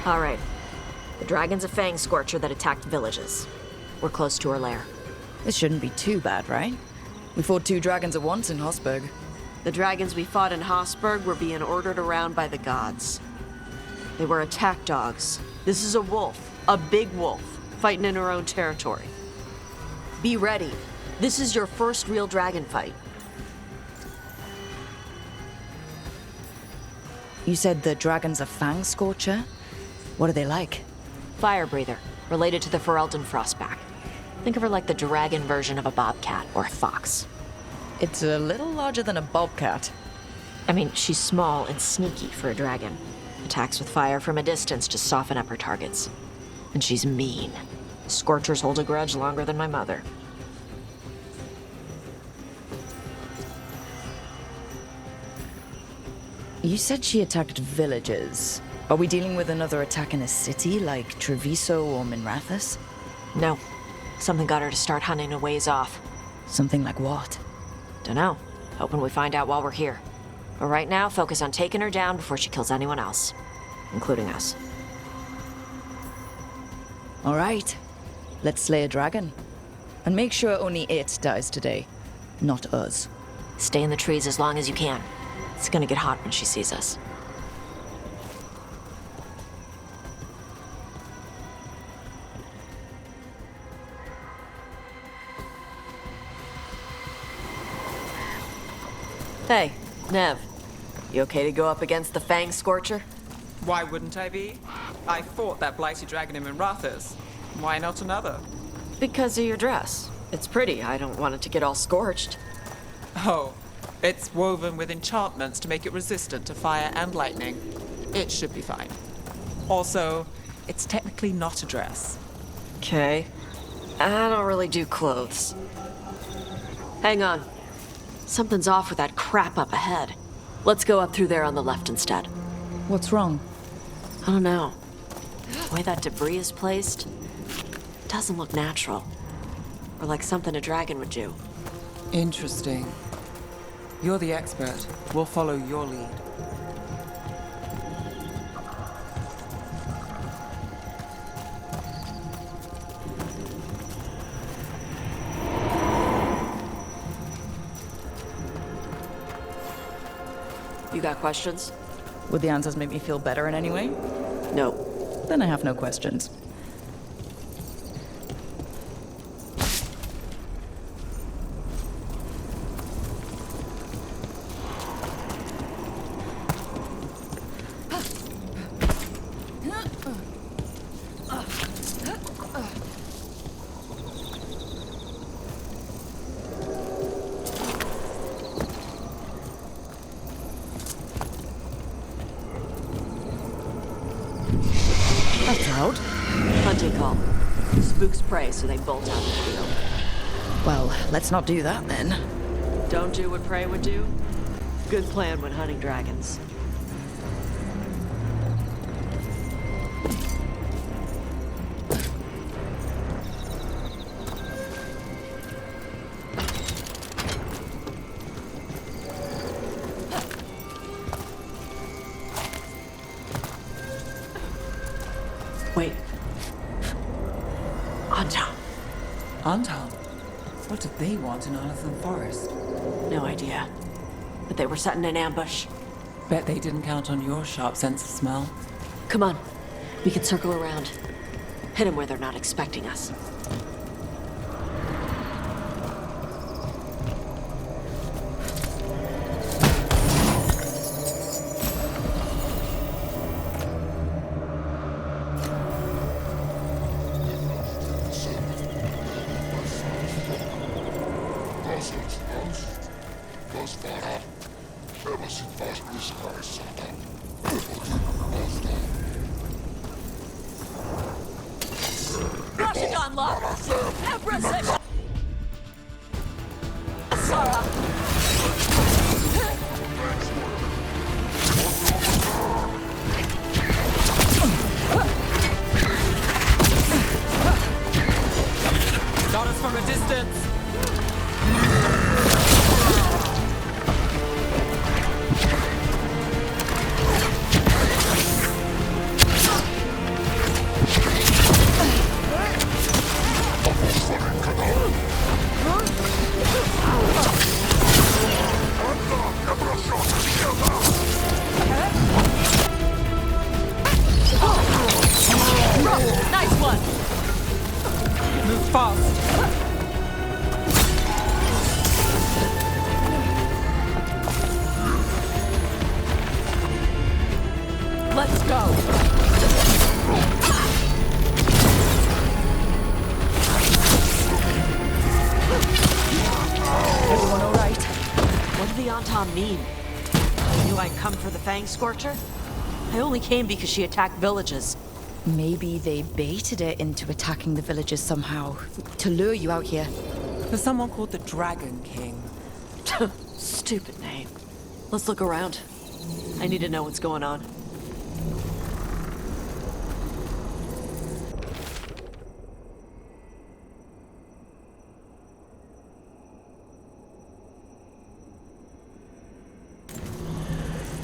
Alright. The dragon's a fang scorcher that attacked villages. We're close to her lair. This shouldn't be too bad, right? We fought 2 dragons at once in Hosberg. The dragons we fought in Hosberg were being ordered around by the gods. They were attack dogs. This is a wolf, a big wolf, fighting in her own territory. Be ready. This is your first real dragon fight. You said the dragon's a fang scorcher? What are they like? Fire breather, related to the Ferelden Frostback. Think of her like the dragon version of a bobcat or a fox. It's a little larger than a bobcat. I mean, she's small and sneaky for a dragon. Attacks with fire from a distance to soften up her targets. And she's mean. Scorchers hold a grudge longer than my mother. You said she attacked villages. Are we dealing with another attack in a city like Treviso or Minrathous? No. Something got her to start hunting a ways off. Something like what? Dunno. Hoping we find out while we're here. But right now, focus on taking her down before she kills anyone else. Including us. All right. Let's slay a dragon. And make sure only it dies today, not us. Stay in the trees as long as you can. It's gonna get hot when she sees us. Hey, Nev. You okay to go up against the Fang Scorcher? Why wouldn't I be? I fought that blighty dragon in Minrathous. Why not another? Because of your dress. It's pretty. I don't want it to get all scorched. Oh, it's woven with enchantments to make it resistant to fire and lightning. It should be fine. Also, it's technically not a dress. Okay. I don't really do clothes. Hang on. Something's off with that crap up ahead. Let's go up through there on the left instead. What's wrong? I don't know. The way that debris is placed doesn't look natural. Or like something a dragon would do. Interesting. You're the expert. We'll follow your lead. You got questions? Would the answers make me feel better in any way? No. Then I have no questions. That's loud. Hunting call. Spooks prey, so they bolt out of the field. Well, let's not do that then. Don't do what prey would do? Good plan when hunting dragons. Wait. Anton. Anton? What did they want in Arnathan Forest? No idea. But they were setting an ambush. Bet they didn't count on your sharp sense of smell. Come on. We can circle around. Hit them where they're not expecting us. Got us from a distance! Antam mean? They knew I'd come for the Fang Scorcher? I only came because she attacked villages. Maybe they baited it into attacking the villagers somehow, to lure you out here. There's someone called the Dragon King. Stupid name. Let's look around. I need to know what's going on.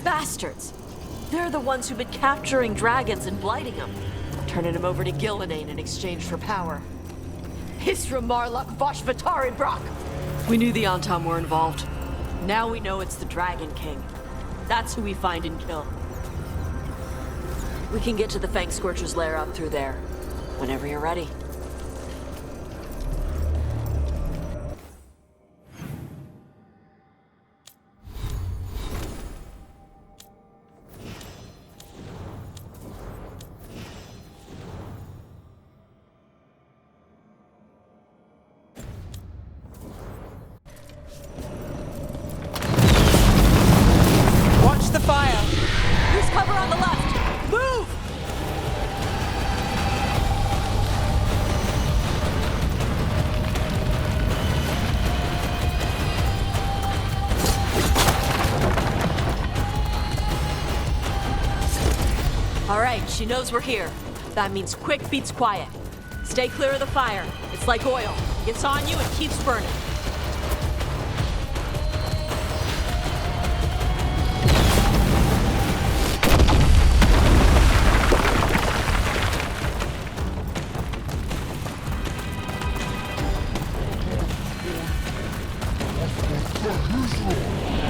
Bastards! They're the ones who've been capturing dragons and blighting them, turning them over to Gillinane in exchange for power. Hisra Marluk Voshvatari Brock! We knew the Antam were involved. Now we know it's the Dragon King. That's who we find and kill. We can get to the Fang Scorcher's lair up through there, whenever you're ready. Watch the fire! There's cover on the left! Move! All right, she knows we're here. That means quick beats quiet. Stay clear of the fire. It's like oil. It gets on you and keeps burning.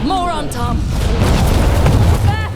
More on Tom! Back!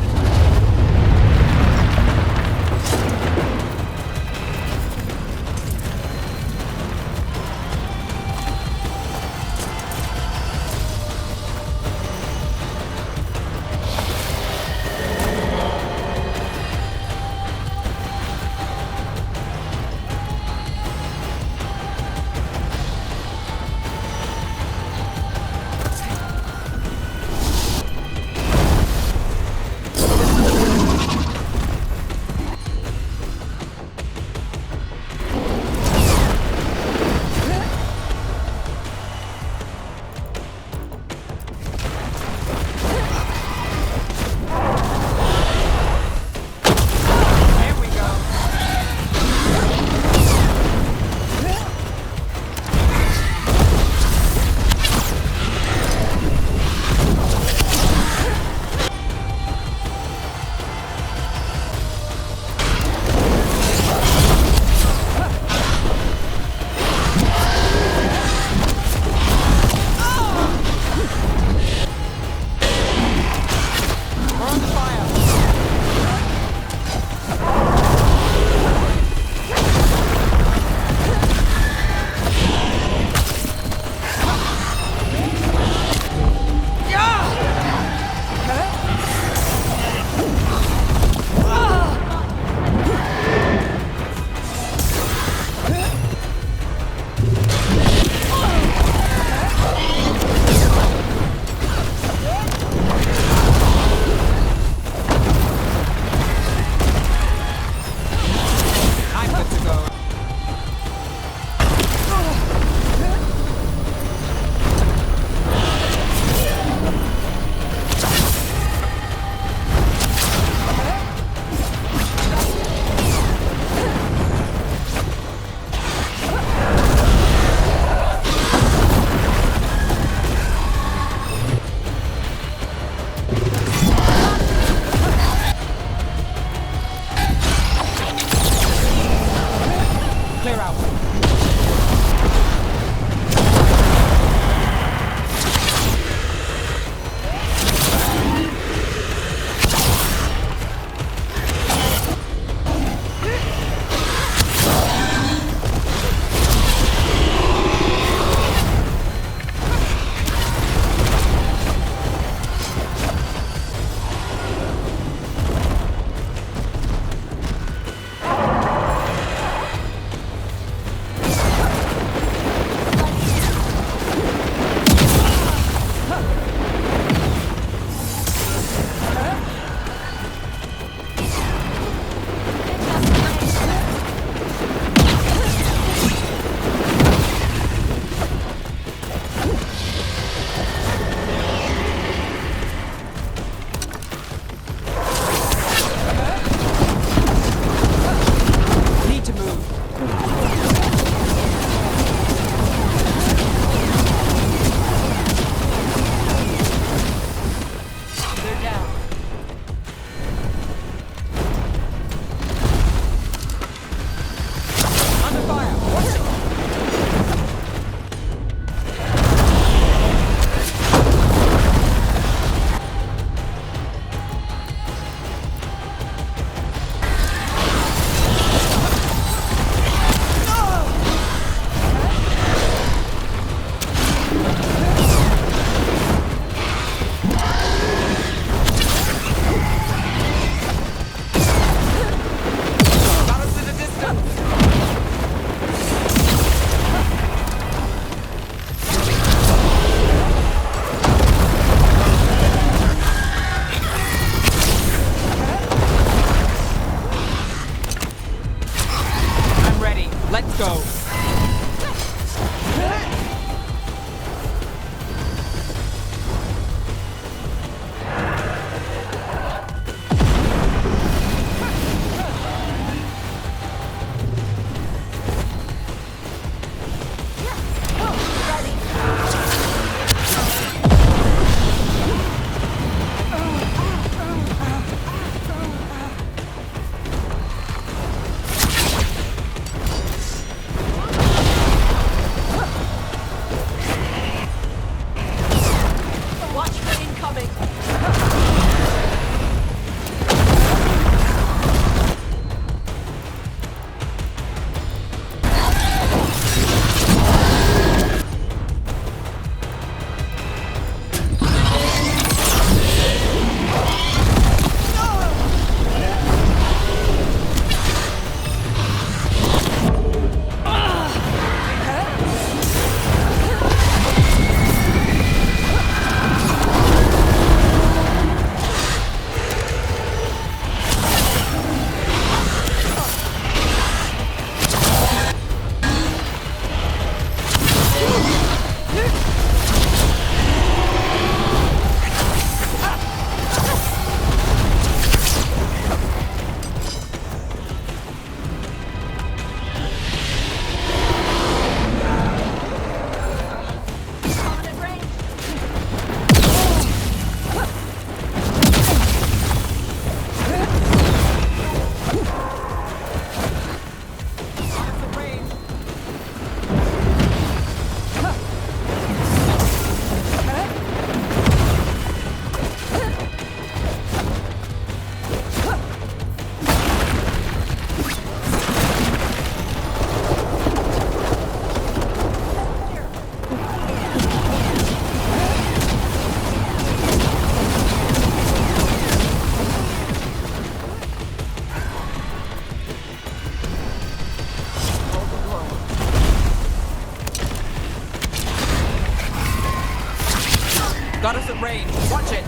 Got us at range. Watch it.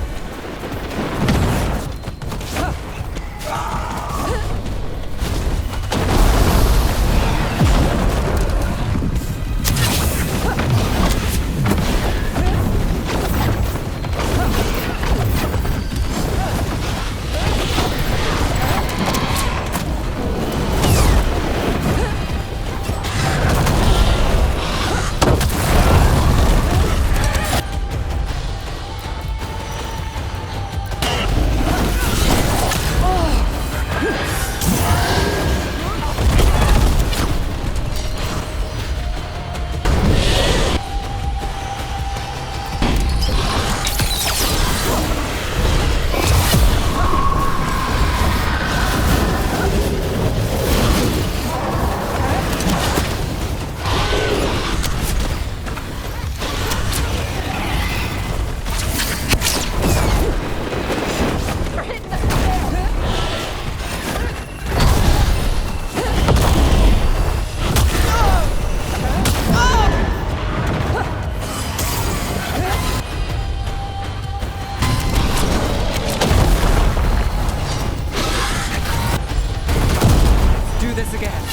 This again.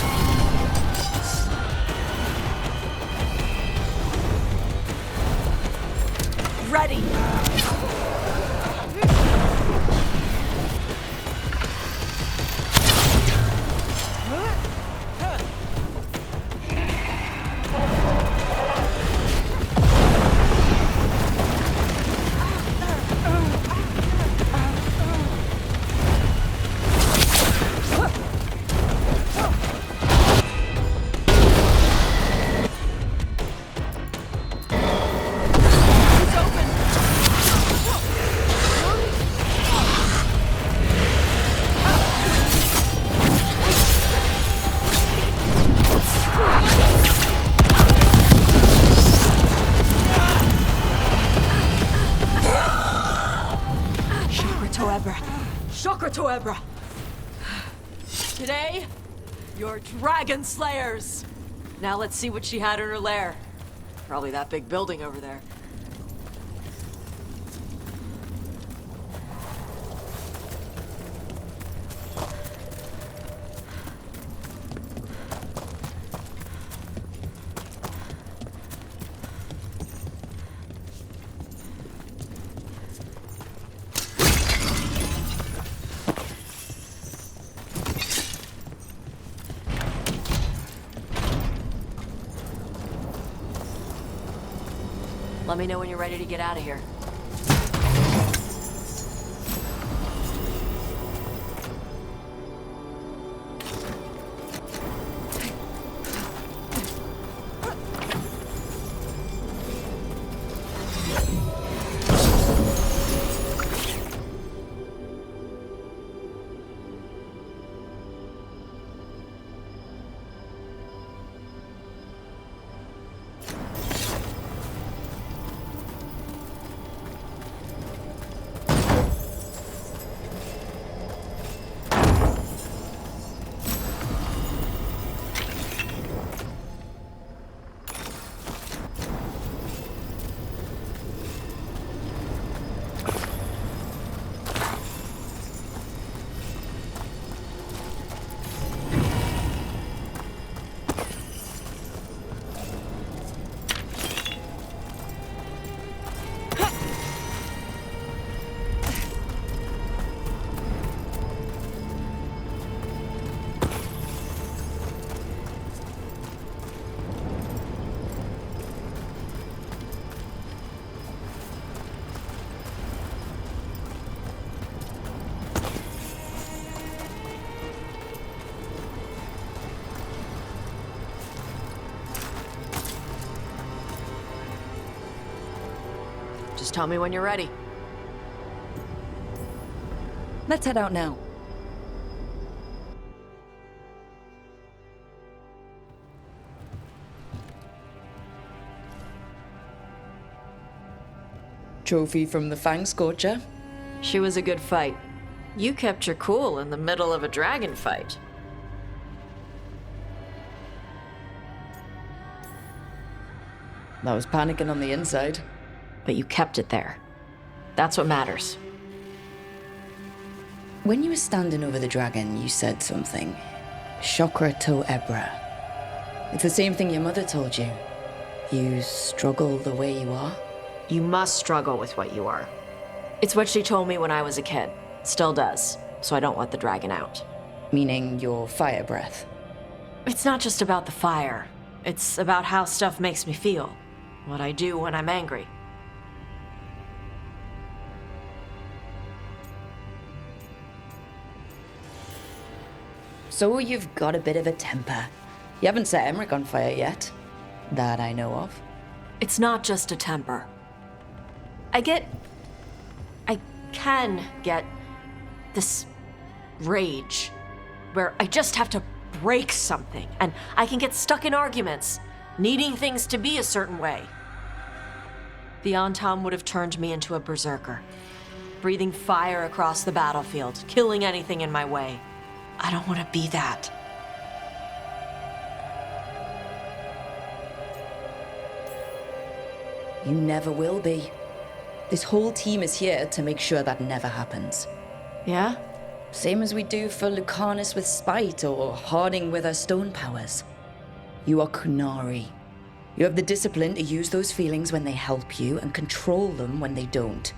Ready! Chakra Toebra! Today, you're Dragon Slayers! Now let's see what she had in her lair. Probably that big building over there. Let me know when you're ready to get out of here. Just tell me when you're ready. Let's head out now. Trophy from the Fang Scorcher. She was a good fight. You kept your cool in the middle of a dragon fight. I was panicking on the inside. But you kept it there. That's what matters. When you were standing over the dragon, you said something. Chakra to Ebra. It's the same thing your mother told you. You struggle the way you are. You must struggle with what you are. It's what she told me when I was a kid. Still does, so I don't let the dragon out. Meaning your fire breath. It's not just about the fire. It's about how stuff makes me feel. What I do when I'm angry. So you've got a bit of a temper. You haven't set Emmerich on fire yet. That I know of. It's not just a temper. I can get this rage where I just have to break something, and I can get stuck in arguments, needing things to be a certain way. The Antam would have turned me into a berserker, breathing fire across the battlefield, killing anything in my way. I don't want to be that. You never will be. This whole team is here to make sure that never happens. Yeah? Same as we do for Lucanus with spite or Harding with her stone powers. You are Kunari. You have the discipline to use those feelings when they help you and control them when they don't.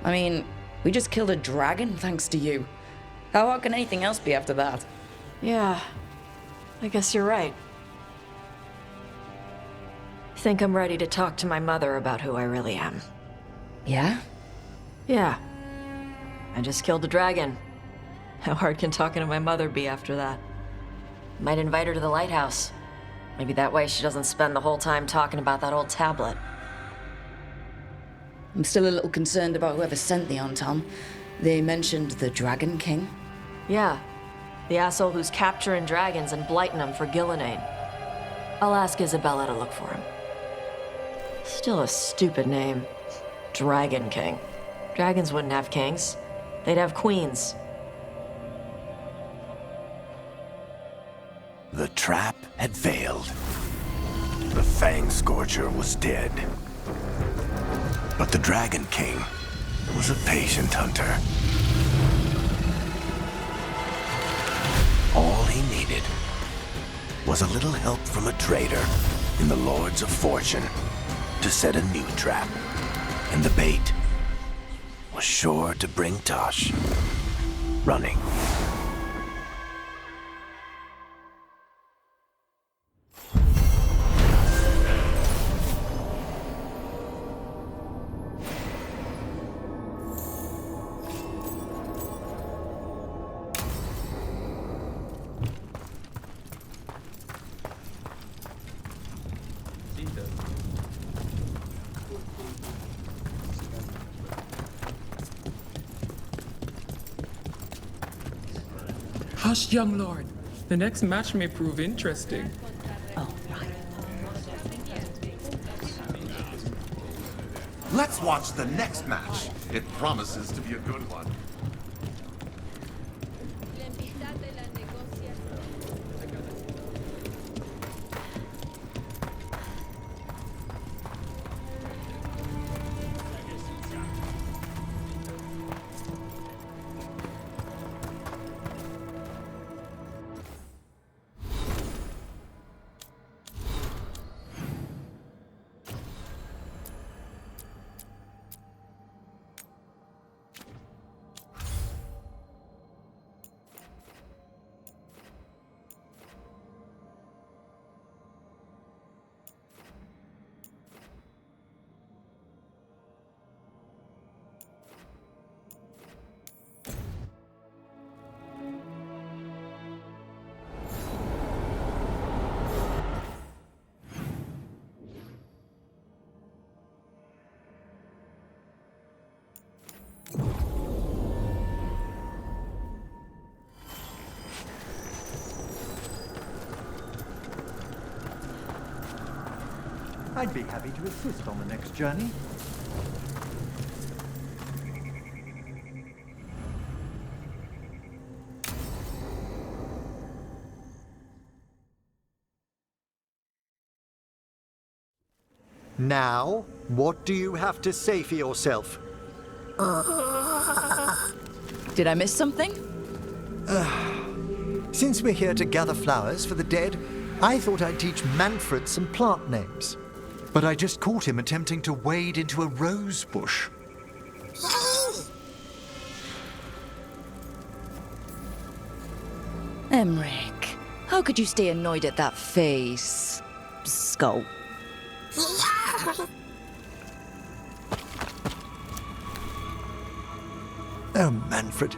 I mean, we just killed a dragon thanks to you. How hard can anything else be after that? Yeah. I guess you're right. I think I'm ready to talk to my mother about who I really am. Yeah? Yeah. I just killed a dragon. How hard can talking to my mother be after that? Might invite her to the lighthouse. Maybe that way she doesn't spend the whole time talking about that old tablet. I'm still a little concerned about whoever sent the Antam. They mentioned the Dragon King. Yeah. The asshole who's capturing dragons and blighting them for Gillinane. I'll ask Isabella to look for him. Still a stupid name. Dragon King. Dragons wouldn't have kings. They'd have queens. The trap had failed. The Fang Scorcher was dead. But the Dragon King was a patient hunter. All he needed was a little help from a trader in the Lords of Fortune to set a new trap. And the bait was sure to bring Tosh running. Hush, young lord. The next match may prove interesting. Let's watch the next match. It promises to be a good one. I'd be happy to assist on the next journey. Now, what do you have to say for yourself? Did I miss something? Since we're here to gather flowers for the dead, I thought I'd teach Manfred some plant names. But I just caught him attempting to wade into a rose bush. Emmerich, how could you stay annoyed at that face? Skull. Oh, Manfred.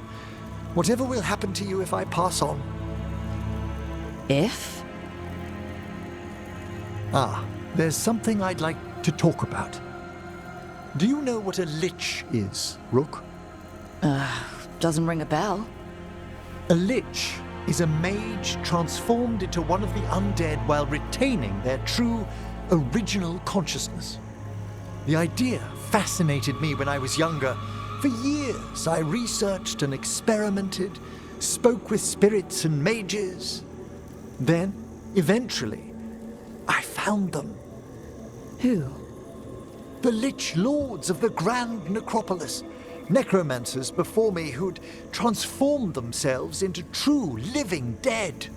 Whatever will happen to you if I pass on? If? There's something I'd like to talk about. Do you know what a lich is, Rook? Doesn't ring a bell. A lich is a mage transformed into one of the undead while retaining their true, original consciousness. The idea fascinated me when I was younger. For years, I researched and experimented, spoke with spirits and mages. Then, eventually, I found them. Who? The Lich Lords of the Grand Necropolis. Necromancers before me who'd transformed themselves into true living dead.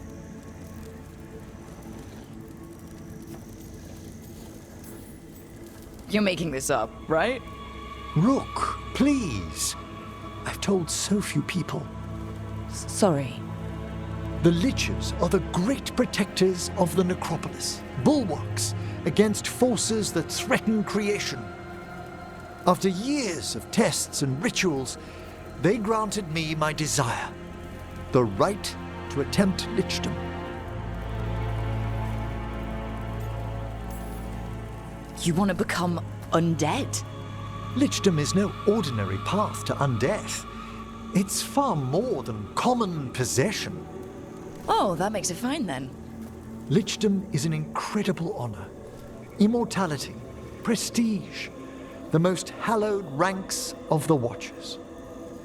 You're making this up, right? Rook, please. I've told so few people. Sorry. The Liches are the great protectors of the necropolis, bulwarks against forces that threaten creation. After years of tests and rituals, they granted me my desire, the right to attempt lichdom. You want to become undead? Lichdom is no ordinary path to undeath. It's far more than common possession. Oh, that makes it fine then. Lichdom is an incredible honor. Immortality, prestige, the most hallowed ranks of the Watchers,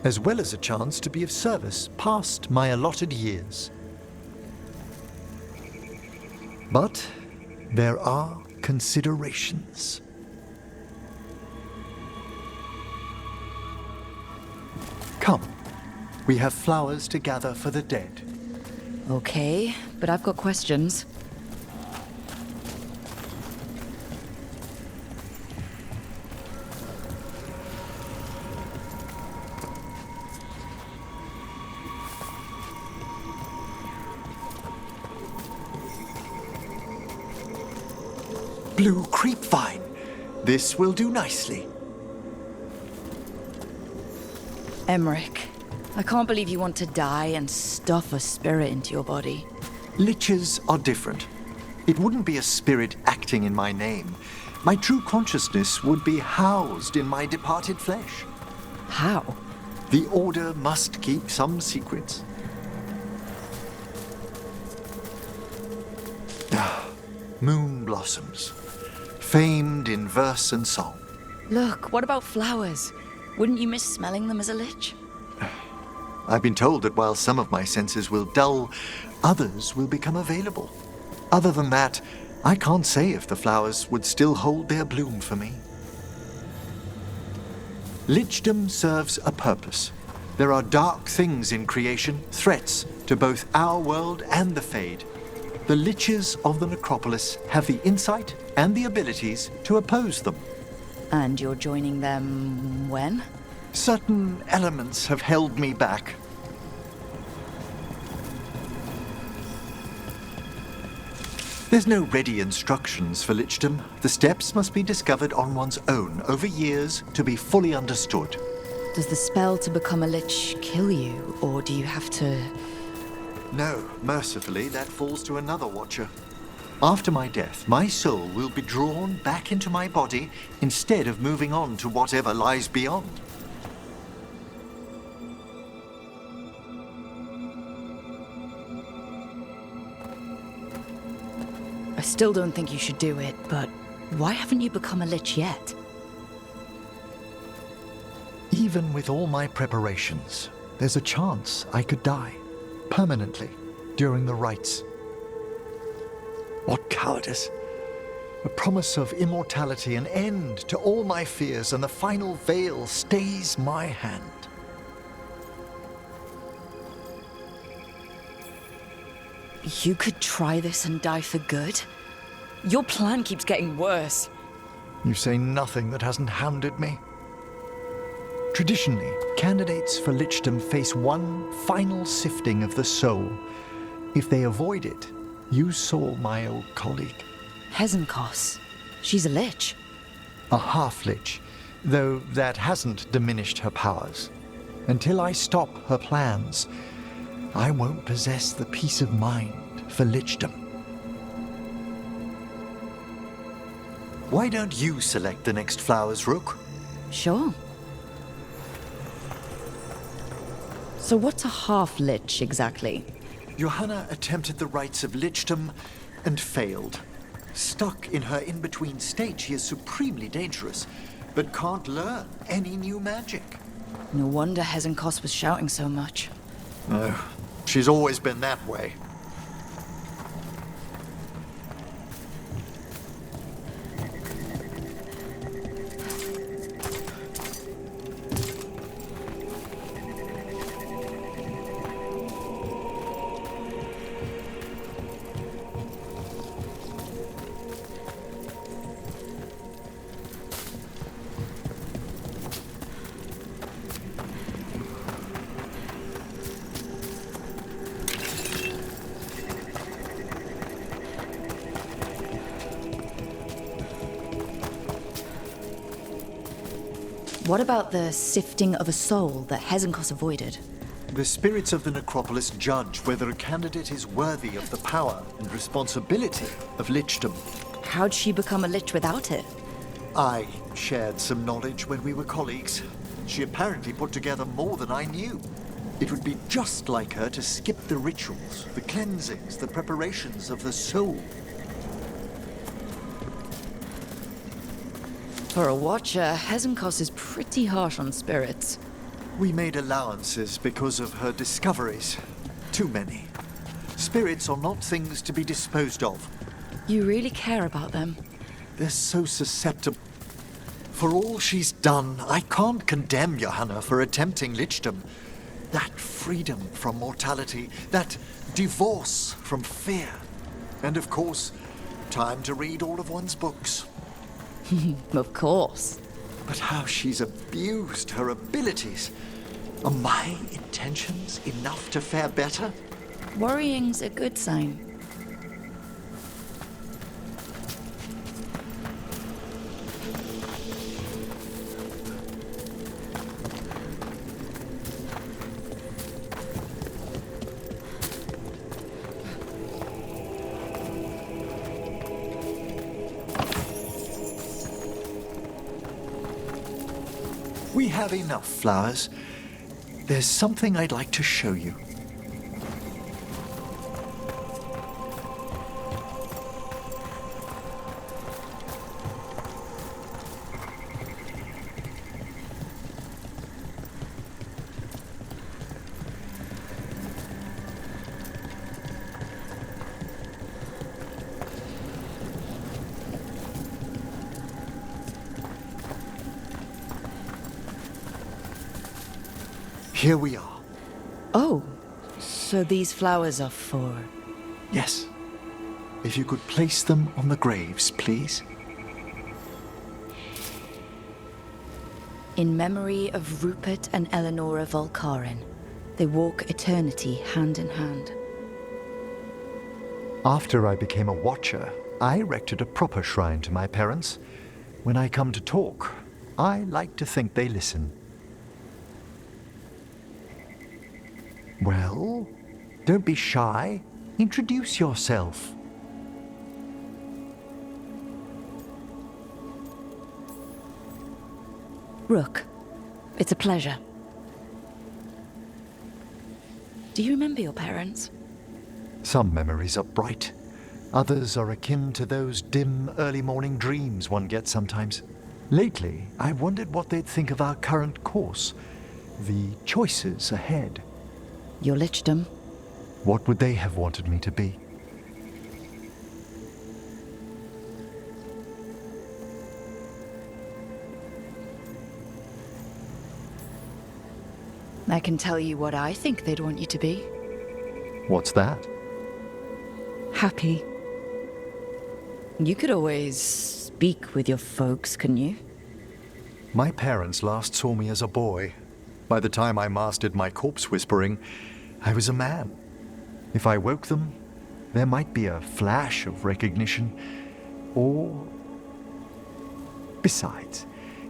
as well as a chance to be of service past my allotted years. But there are considerations. Come, we have flowers to gather for the dead. Okay, but I've got questions. Blue creepvine. This will do nicely. Emmerich, I can't believe you want to die and stuff a spirit into your body. Liches are different. It wouldn't be a spirit acting in my name. My true consciousness would be housed in my departed flesh. How? The Order must keep some secrets. Moon blossoms, famed in verse and song. Look, what about flowers? Wouldn't you miss smelling them as a lich? I've been told that while some of my senses will dull, others will become available. Other than that, I can't say if the flowers would still hold their bloom for me. Lichdom serves a purpose. There are dark things in creation, threats to both our world and the Fade. The Liches of the Necropolis have the insight and the abilities to oppose them. And you're joining them when? Certain elements have held me back. There's no ready instructions for lichdom. The steps must be discovered on one's own over years to be fully understood. Does the spell to become a lich kill you, or do you have to... No, mercifully, that falls to another Watcher. After my death, my soul will be drawn back into my body instead of moving on to whatever lies beyond. I still don't think you should do it, but why haven't you become a lich yet? Even with all my preparations, there's a chance I could die permanently during the rites. What cowardice. A promise of immortality, an end to all my fears, and the final veil stays my hand. You could try this and die for good? Your plan keeps getting worse. You say nothing that hasn't hounded me. Traditionally, candidates for lichdom face one final sifting of the soul. If they avoid it, you saw my old colleague. Hezenkos. She's a lich. A half-lich, though that hasn't diminished her powers. Until I stop her plans, I won't possess the peace of mind for lichdom. Why don't you select the next flowers, Rook? Sure. So what's a half-lich exactly? Johanna attempted the rites of lichdom and failed. Stuck in her in-between state, she is supremely dangerous, but can't learn any new magic. No wonder Hezenkos was shouting so much. No, she's always been that way. What about the sifting of a soul that Hezenkos avoided? The spirits of the necropolis judge whether a candidate is worthy of the power and responsibility of lichdom. How'd she become a lich without it? I shared some knowledge when we were colleagues. She apparently put together more than I knew. It would be just like her to skip the rituals, the cleansings, the preparations of the soul. For a watcher, Hezenkos is pretty harsh on spirits. We made allowances because of her discoveries. Too many. Spirits are not things to be disposed of. You really care about them? They're so susceptible. For all she's done, I can't condemn Johanna for attempting lichdom. That freedom from mortality, that divorce from fear. And of course, time to read all of one's books. Of course. But how she's abused her abilities. Are my intentions enough to fare better? Worrying's a good sign. We have enough flowers. There's something I'd like to show you. Here we are. Oh, so these flowers are for... Yes. If you could place them on the graves, please. In memory of Rupert and Eleonora Volkaren, they walk eternity hand in hand. After I became a watcher, I erected a proper shrine to my parents. When I come to talk, I like to think they listen. Well, don't be shy. Introduce yourself. Rook, it's a pleasure. Do you remember your parents? Some memories are bright. Others are akin to those dim, early morning dreams one gets sometimes. Lately, I wondered what they'd think of our current course, the choices ahead. Your lichdom? What would they have wanted me to be? I can tell you what I think they'd want you to be. What's that? Happy. You could always speak with your folks, couldn't you? My parents last saw me as a boy. By the time I mastered my corpse whispering, I was a man. If I woke them, there might be a flash of recognition, or... Besides,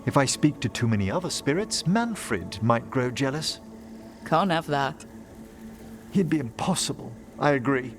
if I speak to too many other spirits, Manfred might grow jealous. Can't have that. He'd be impossible, I agree.